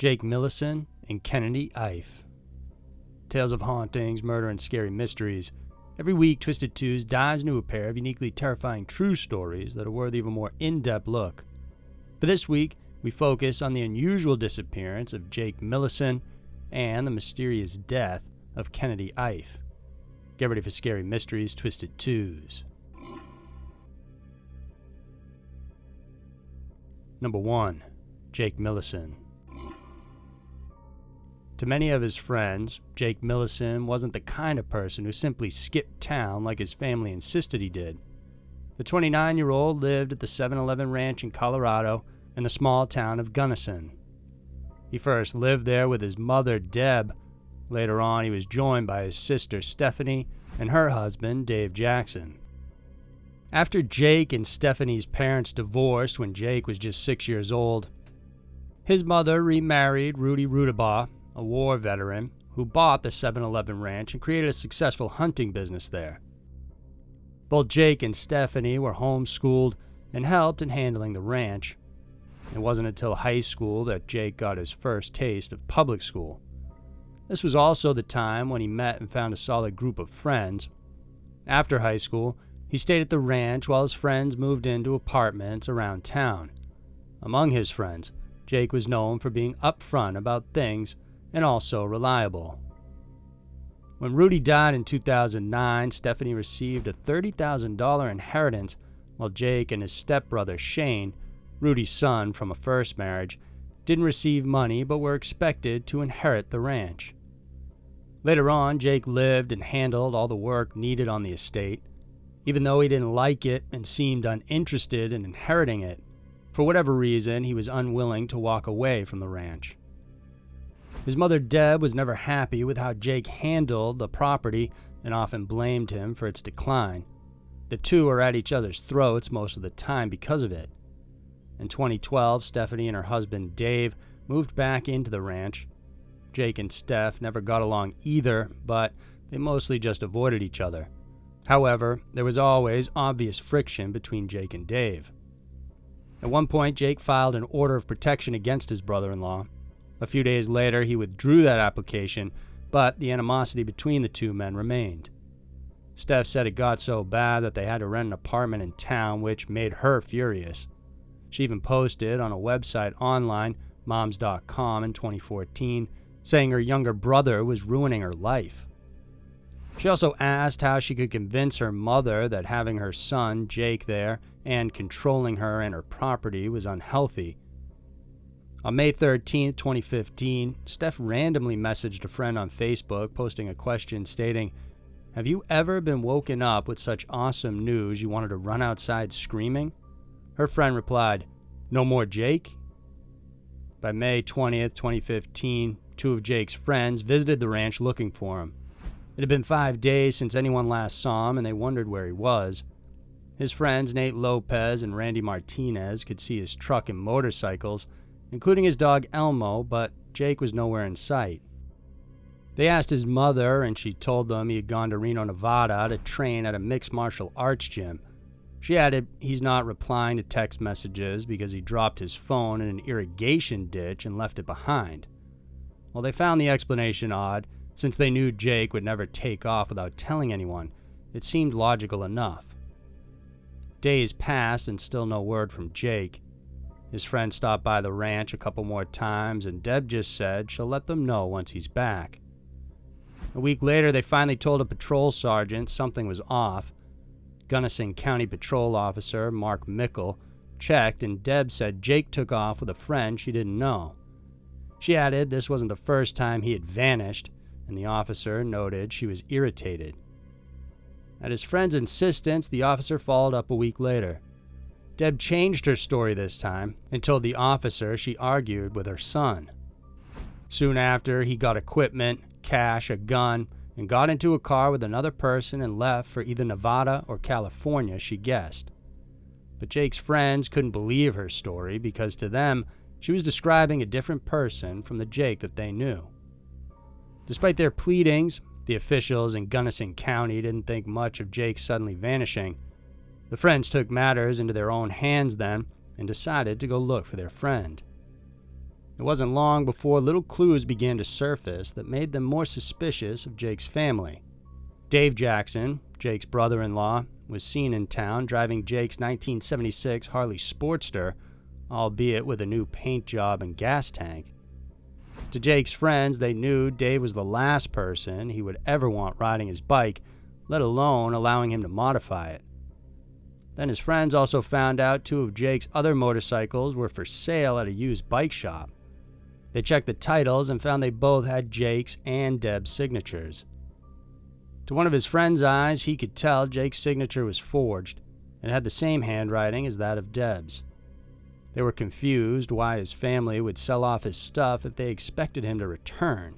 Jake Millison and Kennedy Ife. Tales of hauntings, murder, and scary mysteries. Every week, Twisted Twos dives into a pair of uniquely terrifying true stories that are worthy of a more in-depth look. For this week, we focus on the unusual disappearance of Jake Millison and the mysterious death of Kennedy Ife. Get ready for Scary Mysteries, Twisted Twos. Number 1. Jake Millison. To many of his friends, Jake Millison wasn't the kind of person who simply skipped town like his family insisted he did. The 29-year-old lived at the 7-Eleven ranch in Colorado in the small town of Gunnison. He first lived there with his mother, Deb. Later on, he was joined by his sister, Stephanie, and her husband, Dave Jackson. After Jake and Stephanie's parents divorced when Jake was just 6 years old, his mother remarried Rudy Rudabaugh, a war veteran who bought the 7-Eleven ranch and created a successful hunting business there. Both Jake and Stephanie were homeschooled and helped in handling the ranch. It wasn't until high school that Jake got his first taste of public school. This was also the time when he met and found a solid group of friends. After high school, he stayed at the ranch while his friends moved into apartments around town. Among his friends, Jake was known for being upfront about things and also reliable. When Rudy died in 2009, Stephanie received a $30,000 inheritance, while Jake and his stepbrother Shane, Rudy's son from a first marriage, didn't receive money but were expected to inherit the ranch. Later on, Jake lived and handled all the work needed on the estate, even though he didn't like it and seemed uninterested in inheriting it. For whatever reason, he was unwilling to walk away from the ranch. His mother, Deb, was never happy with how Jake handled the property and often blamed him for its decline. The two are at each other's throats most of the time because of it. In 2012, Stephanie and her husband, Dave, moved back into the ranch. Jake and Steph never got along either, but they mostly just avoided each other. However, there was always obvious friction between Jake and Dave. At one point, Jake filed an order of protection against his brother-in-law. A few days later, he withdrew that application, but the animosity between the two men remained. Steph said it got so bad that they had to rent an apartment in town, which made her furious. She even posted on a website online, moms.com, in 2014, saying her younger brother was ruining her life. She also asked how she could convince her mother that having her son, Jake, there and controlling her and her property was unhealthy. On May 13, 2015, Steph randomly messaged a friend on Facebook posting a question stating, "Have you ever been woken up with such awesome news you wanted to run outside screaming?" Her friend replied, "No more Jake?" By May 20th, 2015, two of Jake's friends visited the ranch looking for him. It had been 5 days since anyone last saw him, and they wondered where he was. His friends, Nate Lopez and Randy Martinez, could see his truck and motorcycles, including his dog Elmo, but Jake was nowhere in sight. They asked his mother, and she told them he had gone to Reno, Nevada to train at a mixed martial arts gym. She added he's not replying to text messages because he dropped his phone in an irrigation ditch and left it behind. Well, they found the explanation odd. Since they knew Jake would never take off without telling anyone, it seemed logical enough. Days passed and still no word from Jake. His friend stopped by the ranch a couple more times, and Deb just said she'll let them know once he's back. A week later, they finally told a patrol sergeant something was off. Gunnison County Patrol Officer Mark Mickle checked, and Deb said Jake took off with a friend she didn't know. She added this wasn't the first time he had vanished, and the officer noted she was irritated. At his friend's insistence, the officer followed up a week later. Deb changed her story this time and told the officer she argued with her son. Soon after, he got equipment, cash, a gun, and got into a car with another person and left for either Nevada or California, she guessed. But Jake's friends couldn't believe her story because to them, she was describing a different person from the Jake that they knew. Despite their pleadings, the officials in Gunnison County didn't think much of Jake suddenly vanishing. The friends took matters into their own hands then and decided to go look for their friend. It wasn't long before little clues began to surface that made them more suspicious of Jake's family. Dave Jackson, Jake's brother-in-law, was seen in town driving Jake's 1976 Harley Sportster, albeit with a new paint job and gas tank. To Jake's friends, they knew Dave was the last person he would ever want riding his bike, let alone allowing him to modify it. Then his friends also found out 2 of Jake's other motorcycles were for sale at a used bike shop. They checked the titles and found they both had Jake's and Deb's signatures. To one of his friend's eyes, he could tell Jake's signature was forged and had the same handwriting as that of Deb's. They were confused why his family would sell off his stuff if they expected him to return.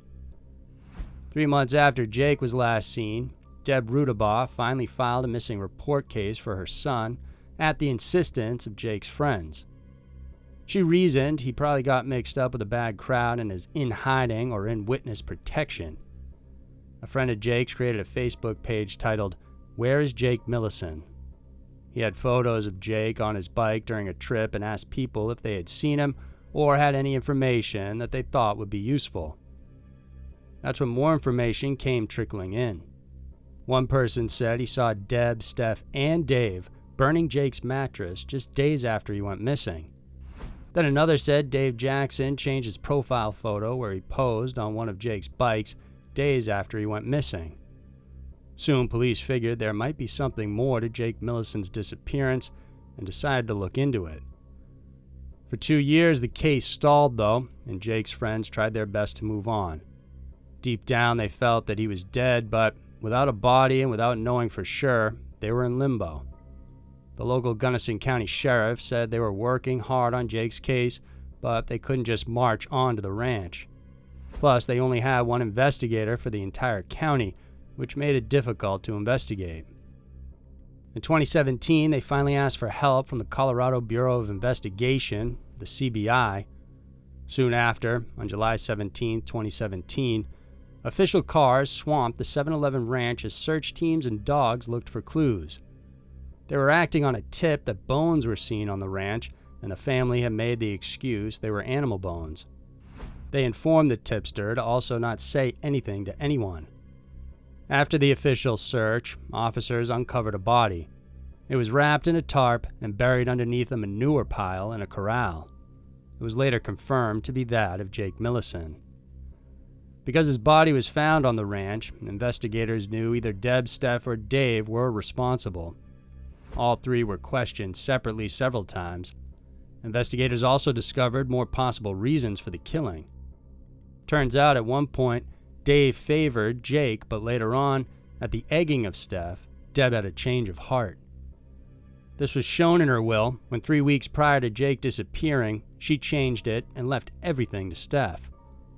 3 months after Jake was last seen, Deb Rudabaugh finally filed a missing report case for her son at the insistence of Jake's friends. She reasoned he probably got mixed up with a bad crowd and is in hiding or in witness protection. A friend of Jake's created a Facebook page titled, "Where is Jake Millison?" He had photos of Jake on his bike during a trip and asked people if they had seen him or had any information that they thought would be useful. That's when more information came trickling in. One person said he saw Deb, Steph, and Dave burning Jake's mattress just days after he went missing. Then another said Dave Jackson changed his profile photo where he posed on one of Jake's bikes days after he went missing. Soon police figured there might be something more to Jake Millison's disappearance and decided to look into it. For 2 years the case stalled though, and Jake's friends tried their best to move on. Deep down they felt that he was dead, but without a body and without knowing for sure, they were in limbo. The local Gunnison County Sheriff said they were working hard on Jake's case, but they couldn't just march on to the ranch. Plus, they only had one investigator for the entire county, which made it difficult to investigate. In 2017, they finally asked for help from the Colorado Bureau of Investigation, the CBI. Soon after, on July 17, 2017, official cars swamped the 7-Eleven ranch as search teams and dogs looked for clues. They were acting on a tip that bones were seen on the ranch, and the family had made the excuse they were animal bones. They informed the tipster to also not say anything to anyone. After the official search, officers uncovered a body. It was wrapped in a tarp and buried underneath a manure pile in a corral. It was later confirmed to be that of Jake Millison. Because his body was found on the ranch, investigators knew either Deb, Steph, or Dave were responsible. All 3 were questioned separately several times. Investigators also discovered more possible reasons for the killing. Turns out at one point, Dave favored Jake, but later on, at the egging of Steph, Deb had a change of heart. This was shown in her will when 3 weeks prior to Jake disappearing, she changed it and left everything to Steph.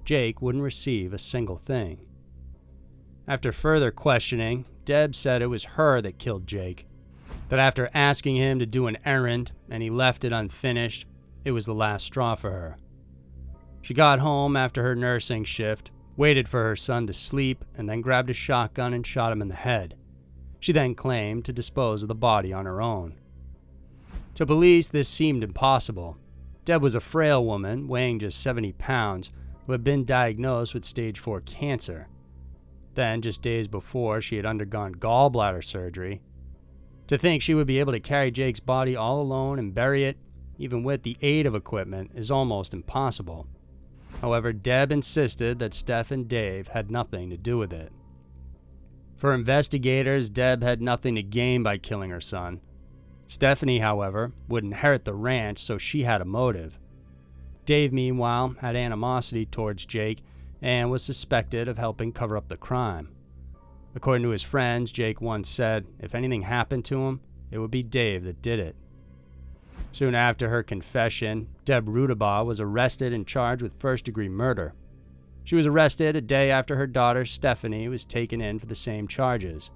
Jake wouldn't receive a single thing. After further questioning, Deb said it was her that killed Jake. That after asking him to do an errand and he left it unfinished, it was the last straw for her. She got home after her nursing shift, waited for her son to sleep, and then grabbed a shotgun and shot him in the head. She then claimed to dispose of the body on her own. To police, this seemed impossible. Deb was a frail woman, weighing just 70 pounds, who had been diagnosed with stage 4 cancer. Then, just days before, she had undergone gallbladder surgery. To think she would be able to carry Jake's body all alone and bury it, even with the aid of equipment, is almost impossible. However, Deb insisted that Steph and Dave had nothing to do with it. For investigators, Deb had nothing to gain by killing her son. Stephanie, however, would inherit the ranch, so she had a motive. Dave, meanwhile, had animosity towards Jake and was suspected of helping cover up the crime. According to his friends, Jake once said if anything happened to him, it would be Dave that did it. Soon after her confession, Deb Rudabaugh was arrested and charged with first-degree murder. She was arrested a day after her daughter Stephanie was taken in for the same charges.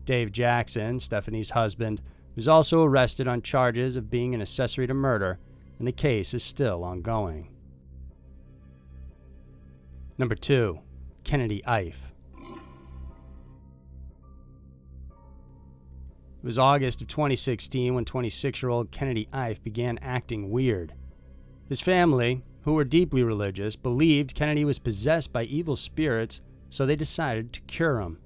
Dave Jackson, Stephanie's husband, was also arrested on charges of being an accessory to murder, and the case is still ongoing. Number 2. Kennedy Ife. It was August of 2016 when 26-year-old Kennedy Ife began acting weird. His family, who were deeply religious, believed Kennedy was possessed by evil spirits, so they decided to cure him.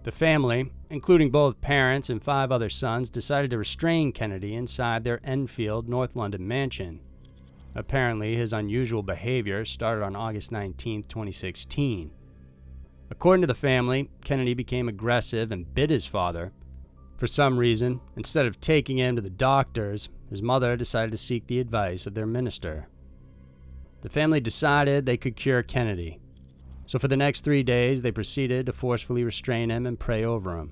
The family, including both parents and 5 other sons, decided to restrain Kennedy inside their Enfield, North London mansion. Apparently, his unusual behavior started on August 19, 2016. According to the family, Kennedy became aggressive and bit his father. For some reason, instead of taking him to the doctors, his mother decided to seek the advice of their minister. The family decided they could cure Kennedy. So for the next 3 days, they proceeded to forcefully restrain him and pray over him.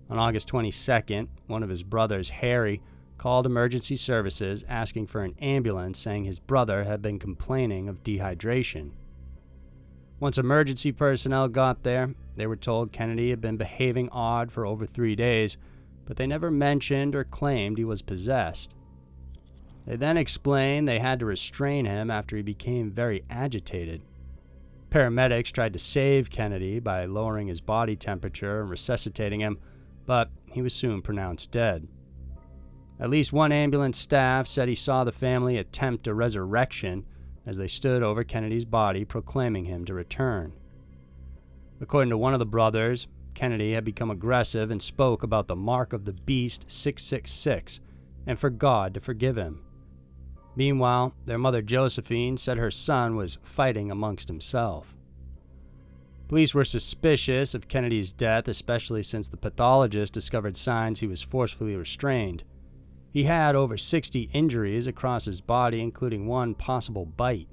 On August 22nd, one of his brothers, Harry, called emergency services asking for an ambulance, saying his brother had been complaining of dehydration. Once emergency personnel got there, they were told Kennedy had been behaving odd for over 3 days, but they never mentioned or claimed he was possessed. They then explained they had to restrain him after he became very agitated. Paramedics tried to save Kennedy by lowering his body temperature and resuscitating him, but he was soon pronounced dead. At least one ambulance staff said he saw the family attempt a resurrection as they stood over Kennedy's body, proclaiming him to return. According to one of the brothers, Kennedy had become aggressive and spoke about the mark of the beast 666 and for God to forgive him. Meanwhile, their mother Josephine said her son was fighting amongst himself. Police were suspicious of Kennedy's death, especially since the pathologist discovered signs he was forcefully restrained. He had over 60 injuries across his body, including one possible bite.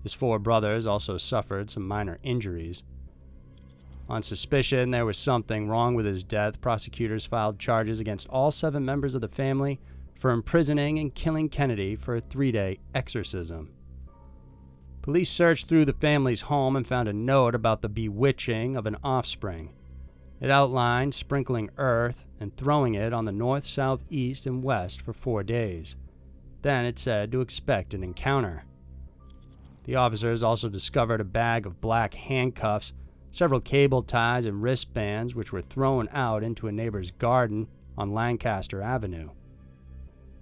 His 4 brothers also suffered some minor injuries. On suspicion there was something wrong with his death, prosecutors filed charges against all 7 members of the family for imprisoning and killing Kennedy for a 3-day exorcism. Police searched through the family's home and found a note about the bewitching of an offspring. It outlined sprinkling earth and throwing it on the north, south, east, and west for 4 days. Then it said to expect an encounter. The officers also discovered a bag of black handcuffs, several cable ties, and wristbands which were thrown out into a neighbor's garden on Lancaster Avenue.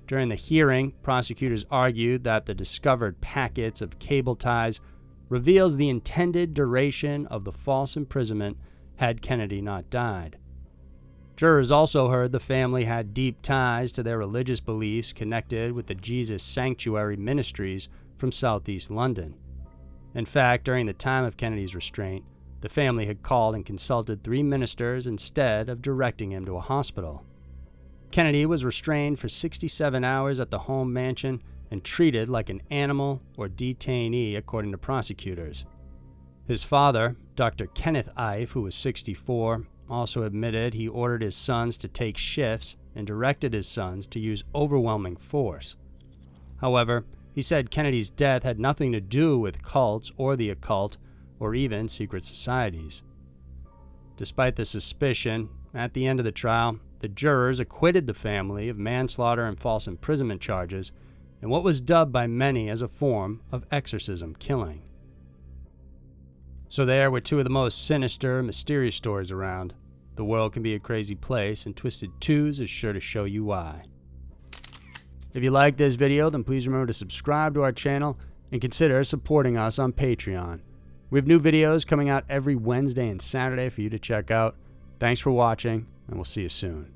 During the hearing, prosecutors argued that the discovered packets of cable ties reveals the intended duration of the false imprisonment had Kennedy not died. Jurors also heard the family had deep ties to their religious beliefs connected with the Jesus Sanctuary Ministries from southeast London. In fact, during the time of Kennedy's restraint, the family had called and consulted 3 ministers instead of directing him to a hospital. Kennedy was restrained for 67 hours at the home mansion and treated like an animal or detainee, according to prosecutors. His father, Dr. Kennedy Ife, who was 64, also admitted he ordered his sons to take shifts and directed his sons to use overwhelming force. However, he said Kennedy's death had nothing to do with cults or the occult or even secret societies. Despite the suspicion, at the end of the trial, the jurors acquitted the family of manslaughter and false imprisonment charges in what was dubbed by many as a form of exorcism killing. So there were 2 of the most sinister, mysterious stories around. The world can be a crazy place, and Twisted Twos is sure to show you why. If you like this video, then please remember to subscribe to our channel and consider supporting us on Patreon. We have new videos coming out every Wednesday and Saturday for you to check out. Thanks for watching, and we'll see you soon.